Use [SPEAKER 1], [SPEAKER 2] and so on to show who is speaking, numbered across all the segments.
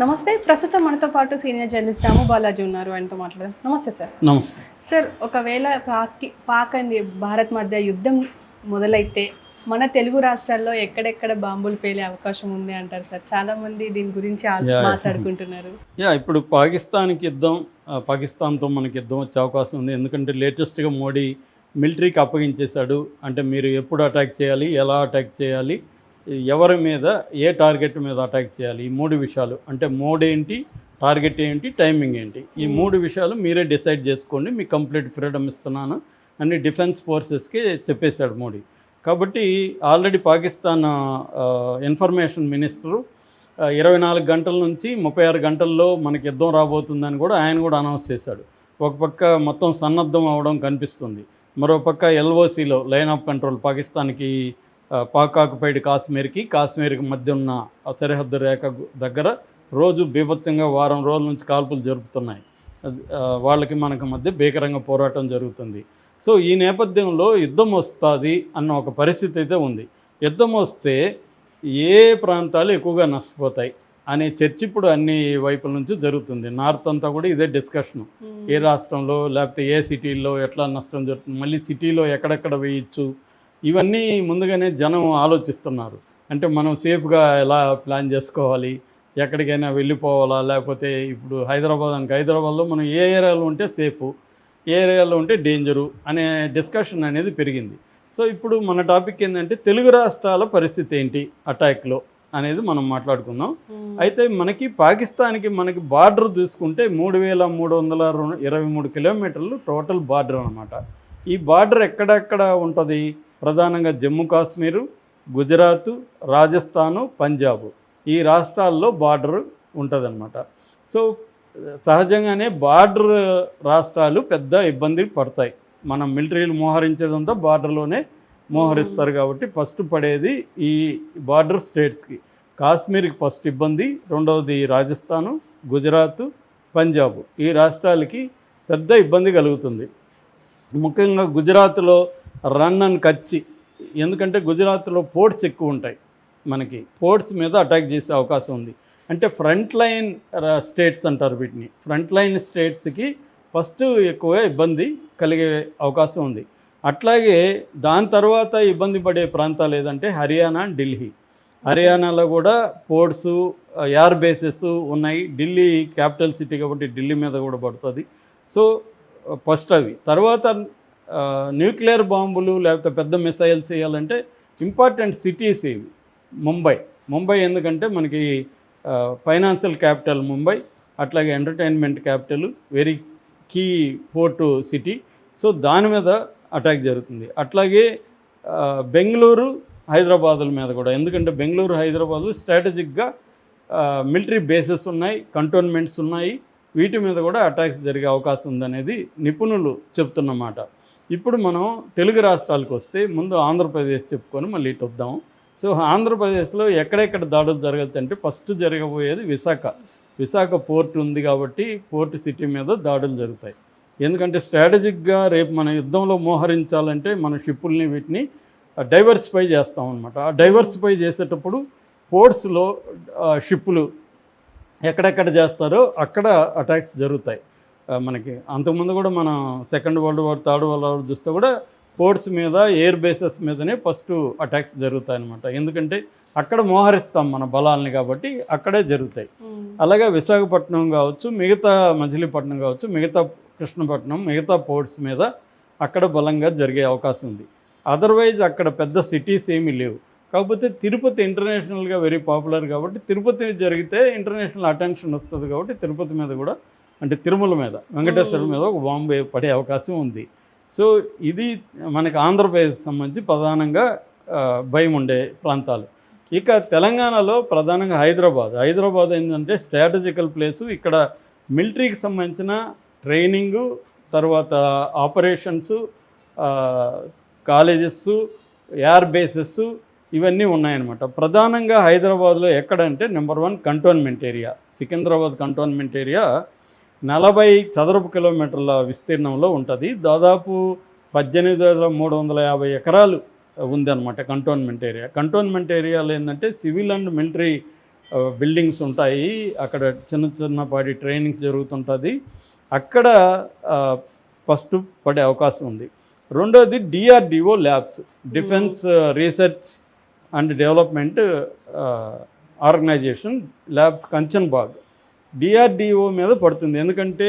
[SPEAKER 1] నమస్తే. ప్రస్తుతం మనతో పాటు సీనియర్ జర్నలిస్ట్ దాము బాలాజీ ఉన్నారు. ఆయనతో మాట్లాడదాం. నమస్తే సార్.
[SPEAKER 2] నమస్తే
[SPEAKER 1] సార్, ఒకవేళ పాక్ అండ్ భారత్ మధ్య యుద్ధం మొదలైతే మన తెలుగు రాష్ట్రాల్లో ఎక్కడెక్కడ బాంబులు పేలే అవకాశం ఉంది అంటారు సార్? చాలా మంది దీని గురించి మాట్లాడుకుంటున్నారు.
[SPEAKER 2] ఇప్పుడు పాకిస్తాన్కి యుద్ధం, పాకిస్తాన్తో మనకి యుద్ధం వచ్చే అవకాశం ఉంది. ఎందుకంటే లేటెస్ట్గా మోడీ మిలిటరీకి అప్పగించేశాడు. అంటే మీరు ఎప్పుడు అటాక్ చేయాలి, ఎలా అటాక్ చేయాలి, ఎవరి మీద ఏ టార్గెట్ మీద అటాక్ చేయాలి, ఈ మూడు విషయాలు, అంటే మోడ్ ఏంటి, టార్గెట్ ఏంటి, టైమింగ్ ఏంటి, ఈ మూడు విషయాలు మీరే డిసైడ్ చేసుకోండి, మీకు కంప్లీట్ ఫ్రీడమ్ ఇస్తున్నాను అని డిఫెన్స్ ఫోర్సెస్కి చెప్పేశాడు మోడీ. కాబట్టి ఆల్రెడీ పాకిస్తాన్ ఇన్ఫర్మేషన్ మినిస్టరు 24 గంటల నుంచి 36 గంటల్లో మనకి యుద్ధం రాబోతుందని కూడా ఆయన కూడా అనౌన్స్ చేశాడు. ఒక పక్క మొత్తం సన్నద్ధం అవడం కనిపిస్తుంది, మరోపక్క ఎల్ఓసిలో లైన్ ఆఫ్ కంట్రోల్, పాకిస్తాన్కి పాక్ ఆక్యుపైడ్ కాశ్మీర్కి మధ్య ఉన్న సరిహద్దు రేఖ దగ్గర రోజు బీభత్సంగా వారం రోజుల నుంచి కాల్పులు జరుపుతున్నాయి. వాళ్ళకి మనకు మధ్య భీకరంగా పోరాటం జరుగుతుంది. సో ఈ నేపథ్యంలో యుద్ధం వస్తుంది అన్న ఒక పరిస్థితి అయితే ఉంది. యుద్ధం వస్తే ఏ ప్రాంతాలు ఎక్కువగా నష్టపోతాయి అనే చర్చ ఇప్పుడు అన్ని వైపుల నుంచి జరుగుతుంది. నార్త్ అంతా కూడా ఇదే డిస్కషను. ఏ రాష్ట్రంలో లేకపోతే ఏ సిటీల్లో ఎట్లా నష్టం జరుగుతుంది, మళ్ళీ సిటీలో ఎక్కడెక్కడ వేయచ్చు, ఇవన్నీ ముందుగానే జనం ఆలోచిస్తున్నారు. అంటే మనం సేఫ్గా ఎలా ప్లాన్ చేసుకోవాలి, ఎక్కడికైనా వెళ్ళిపోవాలా, లేకపోతే ఇప్పుడు హైదరాబాద్లో మనం ఏ ఏరియాలో ఉంటే సేఫ్, ఏ ఏరియాలో ఉంటే డేంజరు అనే డిస్కషన్ అనేది పెరిగింది. సో ఇప్పుడు మన టాపిక్ ఏంటంటే తెలుగు రాష్ట్రాల పరిస్థితి ఏంటి అటాక్లో అనేది మనం మాట్లాడుకుందాం. అయితే మనకి పాకిస్తాన్కి మనకి బార్డర్ తీసుకుంటే 3323 కిలోమీటర్లు టోటల్ బార్డర్ అనమాట. ఈ బార్డర్ ఎక్కడెక్కడ ఉంటుంది? ప్రధానంగా జమ్మూ కాశ్మీరు, గుజరాత్, రాజస్థాను, పంజాబ్, ఈ రాష్ట్రాల్లో బార్డర్ ఉంటుందన్నమాట. సో సహజంగానే బార్డర్ రాష్ట్రాలు పెద్ద ఇబ్బంది పడతాయి. మనం మిలిటరీలు మోహరించేదంతా బార్డర్లోనే మోహరిస్తారు కాబట్టి ఫస్ట్ పడేది ఈ బార్డర్ స్టేట్స్కి. కాశ్మీర్కి ఫస్ట్ ఇబ్బంది, రెండవది రాజస్థాను, గుజరాత్, పంజాబ్, ఈ రాష్ట్రాలకి పెద్ద ఇబ్బంది కలుగుతుంది. ముఖ్యంగా గుజరాత్లో రన్ అండ్ కచ్, ఎందుకంటే గుజరాత్లో పోర్ట్స్ ఎక్కువ ఉంటాయి, మనకి పోర్ట్స్ మీద అటాక్ చేసే అవకాశం ఉంది. అంటే ఫ్రంట్ లైన్ స్టేట్స్ అంటారు వీటిని. ఫ్రంట్ లైన్ స్టేట్స్కి ఫస్ట్ ఎక్కువ ఇబ్బంది కలిగే అవకాశం ఉంది. అట్లాగే దాని తర్వాత ఇబ్బంది పడే ప్రాంతాలు ఏదంటే హర్యానా, ఢిల్లీ. హర్యానాలో కూడా పోర్ట్స్, ఎయిర్ బేసెస్ ఉన్నాయి. ఢిల్లీ క్యాపిటల్ సిటీ కాబట్టి ఢిల్లీ మీద కూడా పడుతుంది. సో ఫస్ట్ అవి. తర్వాత న్యూక్లియర్ బాంబులు లేకపోతే పెద్ద మిసైల్స్ వేయాలంటే ఇంపార్టెంట్ సిటీస్ ఇవి. ముంబై ఎందుకంటే మనకి ఫైనాన్షియల్ క్యాపిటల్ ముంబై, అట్లాగే entertainment capital, very key port city. So దాని మీద అటాక్ జరుగుతుంది. అట్లాగే బెంగళూరు, హైదరాబాదుల మీద కూడా, ఎందుకంటే బెంగళూరు, హైదరాబాదు స్ట్రాటజిక్గా మిలిటరీ బేసెస్ ఉన్నాయి, కంటోన్మెంట్స్ ఉన్నాయి, వీటి మీద కూడా అటాక్స్ జరిగే అవకాశం ఉందనేది నిపుణులు చెప్తున్నమాట. ఇప్పుడు మనం తెలుగు రాష్ట్రాలకు వస్తే ముందు ఆంధ్రప్రదేశ్ చెప్పుకొని మళ్ళీ ఇటు వద్దాం. సో ఆంధ్రప్రదేశ్లో ఎక్కడెక్కడ దాడులు జరగచ్చు అంటే ఫస్ట్ జరగబోయేది విశాఖ పోర్ట్ ఉంది కాబట్టి పోర్ట్ సిటీ మీద దాడులు జరుగుతాయి. ఎందుకంటే స్ట్రాటజిక్గా రేపు మన యుద్ధంలో మోహరించాలంటే మన షిప్పుల్ని వీటిని డైవర్సిఫై చేస్తాం అనమాట. ఆ డైవర్సిఫై చేసేటప్పుడు పోర్ట్స్లో షిప్పులు ఎక్కడెక్కడ చేస్తారో అక్కడ అటాక్స్ జరుగుతాయి. మనకి అంతకుముందు కూడా మనం second world war, third world war చూస్తే కూడా పోర్ట్స్ మీద, ఎయిర్ బేసెస్ మీదనే ఫస్ట్ అటాక్స్ జరుగుతాయి అన్నమాట. ఎందుకంటే అక్కడ మోహరిస్తాం మన బలాల్ని కాబట్టి అక్కడే జరుగుతాయి. అలాగే విశాఖపట్నం కావచ్చు, మిగతా మచిలీపట్నం కావచ్చు, మిగతా కృష్ణపట్నం, మిగతా పోర్ట్స్ మీద అక్కడ బలంగా జరిగే అవకాశం ఉంది. అదర్వైజ్ అక్కడ పెద్ద సిటీస్ ఏమీ లేవు. కాకపోతే తిరుపతి ఇంటర్నేషనల్గా వెరీ పాపులర్ కాబట్టి తిరుపతి జరిగితే ఇంటర్నేషనల్ అటెన్షన్ వస్తుంది కాబట్టి తిరుపతి మీద కూడా, అంటే తిరుమల మీద, వెంకటేశ్వర మీద ఒక బాంబు పడే అవకాశం ఉంది. సో ఇది మనకి ఆంధ్రప్రదేశ్ సంబంధించి ప్రధానంగా భయం ఉండే ప్రాంతాలు. ఇక తెలంగాణలో ప్రధానంగా హైదరాబాద్ ఏంటంటే స్ట్రాటజికల్ ప్లేసు. ఇక్కడ మిలిటరీకి సంబంధించిన ట్రైనింగు, తర్వాత ఆపరేషన్స్, కాలేజెస్, ఎయిర్ బేసెస్ ఇవన్నీ ఉన్నాయన్నమాట. ప్రధానంగా హైదరాబాద్లో ఎక్కడంటే number 1 cantonment area. Secunderabad cantonment area 40 చదరపు కిలోమీటర్ల విస్తీర్ణంలో ఉంటుంది. దాదాపు 18,350 ఎకరాలు ఉందన్నమాట కంటోన్మెంట్ ఏరియా. కంటోన్మెంట్ ఏరియాలో ఏంటంటే సివిల్ అండ్ మిలిటరీ బిల్డింగ్స్ ఉంటాయి, అక్కడ చిన్న చిన్నపాటి ట్రైనింగ్ జరుగుతుంటుంది. అక్కడ ఫస్ట్ పడే అవకాశం ఉంది. రెండోది DRDO labs, defence research and development organisation labs Kanchanbagh DRDO మీద పడుతుంది. ఎందుకంటే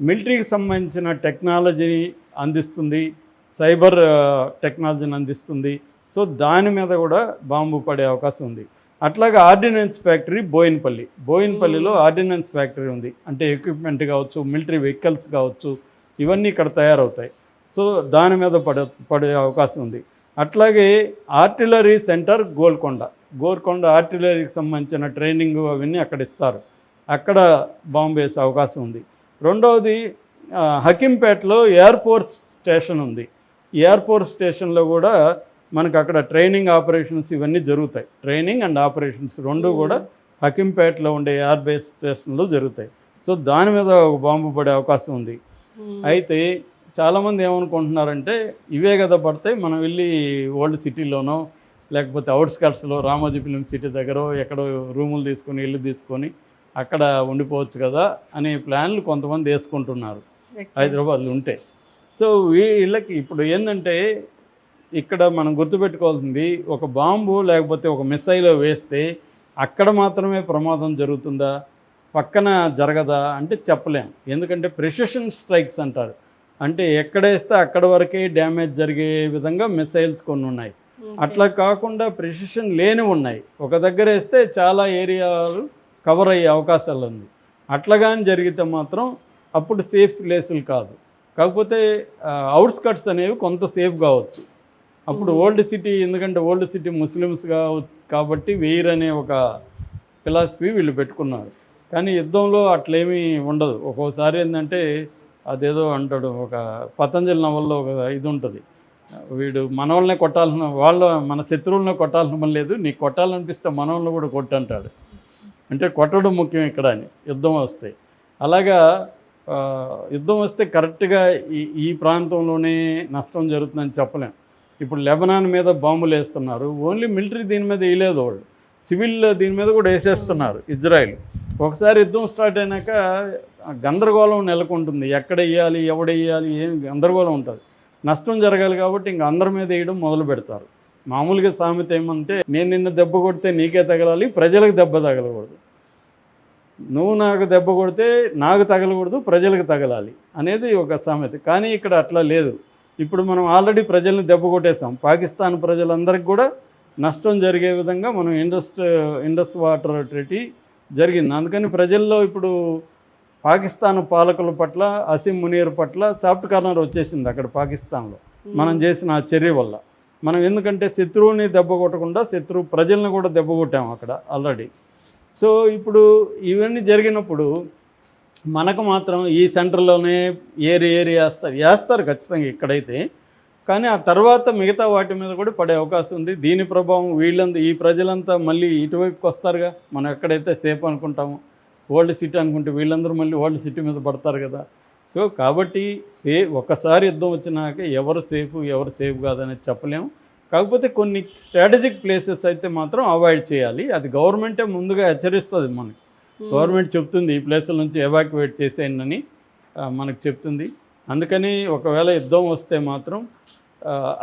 [SPEAKER 2] మిలిటరీకి సంబంధించిన టెక్నాలజీని అందిస్తుంది, సైబర్ టెక్నాలజీని అందిస్తుంది. సో దాని మీద కూడా బాంబు పడే అవకాశం ఉంది. అట్లాగే ఆర్డినెన్స్ ఫ్యాక్టరీ బోయిన్పల్లిలో ఆర్డినెన్స్ ఫ్యాక్టరీ ఉంది. అంటే ఎక్విప్మెంట్ కావచ్చు, మిలిటరీ వెహికల్స్ కావచ్చు, ఇవన్నీ ఇక్కడ తయారవుతాయి. సో దాని మీద పడే అవకాశం ఉంది. అట్లాగే ఆర్టిలరీ సెంటర్ గోల్కొండ ఆర్టిలరీకి సంబంధించిన ట్రైనింగ్ అవన్నీ అక్కడ ఇస్తారు, అక్కడ బాంబు వేసే అవకాశం ఉంది. రెండవది హకీంపేటలో ఎయిర్ఫోర్స్ స్టేషన్ ఉంది. ఎయిర్ఫోర్స్ స్టేషన్లో కూడా మనకు అక్కడ ట్రైనింగ్ ఆపరేషన్స్ ఇవన్నీ జరుగుతాయి. ట్రైనింగ్ అండ్ ఆపరేషన్స్ రెండు కూడా హకీంపేటలో ఉండే ఎయిర్ బేస్ స్టేషన్లో జరుగుతాయి. సో దాని మీద ఒక బాంబు పడే అవకాశం ఉంది. అయితే చాలామంది ఏమనుకుంటున్నారంటే ఇవే కదా పడతాయి, మనం వెళ్ళి ఓల్డ్ సిటీలోనో లేకపోతే అవుట్స్కట్స్లో రామోజీ ఫిలిం సిటీ దగ్గర ఎక్కడో రూములు తీసుకొని ఇల్లు తీసుకొని అక్కడ ఉండిపోవచ్చు కదా అనే ప్లాన్లు కొంతమంది వేసుకుంటున్నారు హైదరాబాద్లో ఉంటే. సో వీళ్ళకి ఇప్పుడు ఏంటంటే ఇక్కడ మనం గుర్తుపెట్టుకోవాల్సింది, ఒక బాంబు లేకపోతే ఒక మిసైల్ వేస్తే అక్కడ మాత్రమే ప్రమాదం జరుగుతుందా, పక్కన జరగదా అంటే చెప్పలేం. ఎందుకంటే ప్రెసిషన్ స్ట్రైక్స్ అంటారు, అంటే ఎక్కడేస్తే అక్కడ వరకే డ్యామేజ్ జరిగే విధంగా మిసైల్స్ కొన్ని ఉన్నాయి. అట్లా కాకుండా ప్రెసిషన్ లేని ఉన్నాయి, ఒక దగ్గర వేస్తే చాలా ఏరియాలు కవర్ అయ్యే అవకాశాలు ఉంది. అట్లాగాని జరిగితే మాత్రం అప్పుడు సేఫ్ ప్లేసులు కాదు. కాకపోతే అవుట్స్కట్స్ అనేవి కొంత సేఫ్ కావచ్చు. అప్పుడు ఓల్డ్ సిటీ, ఎందుకంటే ఓల్డ్ సిటీ ముస్లిమ్స్ కాబట్టి వెయ్యర్ అనే ఒక ఫిలాసఫీ వీళ్ళు పెట్టుకున్నారు. కానీ యుద్ధంలో అట్లేమీ ఉండదు. ఒక్కోసారి ఏంటంటే అదేదో అంటాడు, ఒక పతంజలి నవల్లో ఒక ఇది ఉంటుంది, వీడు మనోళ్ళనే కొట్టాలన్న మన శత్రువులనే కొట్టాలని లేదు, నీకు కొట్టాలనిపిస్తే మనోళ్ళని కూడా కొట్టంటాడు. అంటే కొట్టడం ముఖ్యం ఇక్కడ అని యుద్ధం వస్తే. అలాగా యుద్ధం వస్తే కరెక్ట్గా ఈ ప్రాంతంలోనే నష్టం జరుగుతుందని చెప్పలేం. ఇప్పుడు లెబనాన్ మీద బాంబులు వేస్తున్నారు, ఓన్లీ మిలిటరీ దీని మీద వేయలేదు, వాళ్ళు సివిల్ దీని మీద కూడా వేసేస్తున్నారు ఇజ్రాయిల్. ఒకసారి యుద్ధం స్టార్ట్ అయినాక గందరగోళం నెలకొంటుంది, ఎక్కడ వేయాలి ఎవడ వేయాలి ఏం గందరగోళం ఉంటుంది. నష్టం జరగాలి కాబట్టి ఇంక అందరి మీద వేయడం మొదలు పెడతారు. మామూలుగా సామెత ఏమంటే, నేను నిన్ను దెబ్బ కొడితే నీకే తగలాలి, ప్రజలకు దెబ్బ తగలకూడదు. నువ్వు నాకు దెబ్బ కొడితే నాకు తగలకూడదు, ప్రజలకు తగలాలి అనేది ఒక సామెత. కానీ ఇక్కడ అట్లా లేదు. ఇప్పుడు మనం ఆల్రెడీ ప్రజల్ని దెబ్బ కొట్టేసాం. పాకిస్తాన్ ప్రజలందరికీ కూడా నష్టం జరిగే విధంగా మనం ఇండస్ వాటర్ ట్రీటీ జరిగింది. అందుకని ప్రజల్లో ఇప్పుడు పాకిస్తాన్ పాలకుల పట్ల, అసీం మునీర్ పట్ల సాఫ్ట్ కార్నర్ వచ్చేసింది అక్కడ పాకిస్తాన్లో మనం చేసిన ఆ చర్య వల్ల. మనం ఎందుకంటే శత్రువుని దెబ్బ కొట్టకుండా ప్రజల్ని కూడా దెబ్బ కొట్టాము అక్కడ ఆల్రెడీ. సో ఇప్పుడు ఇవన్నీ జరిగినప్పుడు మనకు మాత్రం ఈ సెంటర్లోనే ఏరియా వేస్తారు ఖచ్చితంగా ఇక్కడైతే. కానీ ఆ తర్వాత మిగతా వాటి మీద కూడా పడే అవకాశం ఉంది. దీని ప్రభావం ఈ ప్రజలంతా మళ్ళీ ఇటువైపుకి వస్తారుగా. మనం ఎక్కడైతే సేఫ్ అనుకుంటామో, ఓల్డ్ సిటీ అనుకుంటే వీళ్ళందరూ మళ్ళీ ఓల్డ్ సిటీ మీద పడతారు కదా. సో కాబట్టి ఒక్కసారి యుద్ధం వచ్చినాక ఎవరు సేఫ్ కాదనేది చెప్పలేము. కాకపోతే కొన్ని స్ట్రాటజిక్ ప్లేసెస్ అయితే మాత్రం అవాయిడ్ చేయాలి. అది గవర్నమెంటే ముందుగా హెచ్చరిస్తుంది మనకి. గవర్నమెంట్ చెప్తుంది ఈ ప్లేసుల నుంచి ఎవాక్యువేట్ చేసేయండి అని మనకు చెప్తుంది. అందుకని ఒకవేళ యుద్ధం వస్తే మాత్రం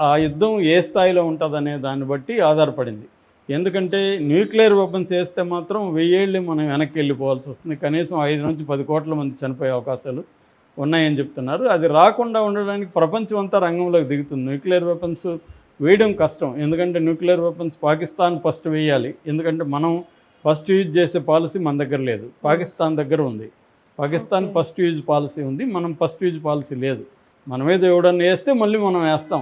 [SPEAKER 2] ఆ యుద్ధం ఏ స్థాయిలో ఉంటుందనే దాన్ని బట్టి ఆధారపడింది. ఎందుకంటే న్యూక్లియర్ వెపన్స్ వేస్తే మాత్రం 1000 ఏళ్ళు మనం వెనక్కి వెళ్ళిపోవాల్సి వస్తుంది. కనీసం 5 నుంచి 10 కోట్ల మంది చనిపోయే అవకాశాలు ఉన్నాయని చెప్తున్నారు. అది రాకుండా ఉండడానికి ప్రపంచం అంతా రంగంలోకి దిగుతుంది. న్యూక్లియర్ వెపన్స్ వేయడం కష్టం, ఎందుకంటే న్యూక్లియర్ వెపన్స్ పాకిస్తాన్ ఫస్ట్ వేయాలి. ఎందుకంటే మనం ఫస్ట్ యూజ్ చేసే పాలసీ మన దగ్గర లేదు, పాకిస్తాన్ దగ్గర ఉంది. పాకిస్తాన్ ఫస్ట్ యూజ్ పాలసీ ఉంది, మనం ఫస్ట్ యూజ్ పాలసీ లేదు. మనమేదో ఎవడన్నా వేస్తే మళ్ళీ మనం వేస్తాం,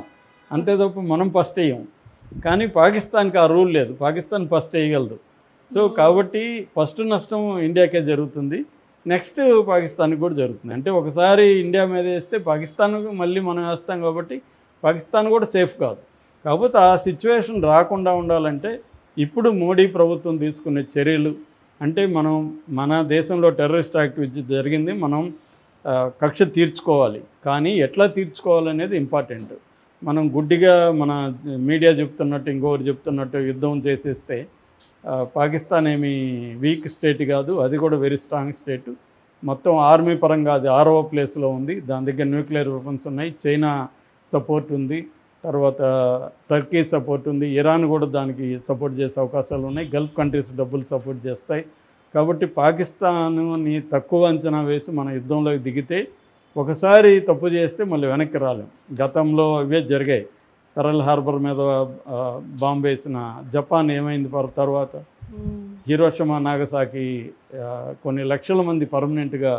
[SPEAKER 2] అంతే తప్ప మనం ఫస్ట్ వేయం. కానీ పాకిస్తాన్కి ఆ రూల్ లేదు, పాకిస్తాన్ ఫస్ట్ వేయగలదు. సో కాబట్టి ఫస్ట్ నష్టం ఇండియాకే జరుగుతుంది, నెక్స్ట్ పాకిస్తాన్కి కూడా జరుగుతుంది. అంటే ఒకసారి ఇండియా మీద వేస్తే పాకిస్తాన్కి మళ్ళీ మనం వేస్తాం కాబట్టి పాకిస్తాన్ కూడా సేఫ్ కాదు. కాకపోతే ఆ సిచ్యువేషన్ రాకుండా ఉండాలంటే ఇప్పుడు మోడీ ప్రభుత్వం తీసుకునే చర్యలు అంటే మన దేశంలో టెర్రరిస్ట్ యాక్టివిటీ జరిగింది, మనం కక్ష తీర్చుకోవాలి. కానీ ఎట్లా తీర్చుకోవాలనేది ఇంపార్టెంట్. మనం గుడ్డిగా మన మీడియా చెప్తున్నట్టు ఇంకొకరు చెప్తున్నట్టు యుద్ధం చేసేస్తే పాకిస్తాన్ ఏమి వీక్ స్టేట్ కాదు, అది కూడా వెరీ స్ట్రాంగ్ స్టేట్. మొత్తం ఆర్మీ పరంగా అది 6వ ప్లేస్లో ఉంది. దాని దగ్గర న్యూక్లియర్ వెపన్స్ ఉన్నాయి. చైనా సపోర్ట్ ఉంది, తర్వాత టర్కీ సపోర్ట్ ఉంది, ఇరాన్ కూడా దానికి సపోర్ట్ చేసే అవకాశాలు ఉన్నాయి, గల్ఫ్ కంట్రీస్ డబ్బులు సపోర్ట్ చేస్తాయి. కాబట్టి పాకిస్తాన్ని తక్కువ అంచనా వేసి మన యుద్ధంలోకి దిగితే ఒకసారి తప్పు చేస్తే మళ్ళీ వెనక్కి రాలేం. గతంలో ఇవే జరిగాయి. పెరల్ హార్బర్ మీద బాంబు వేసిన జపాన్ ఏమైంది తర్వాత, హిరోషిమా నాగసాకి కొన్ని లక్షల మంది పర్మనెంట్గా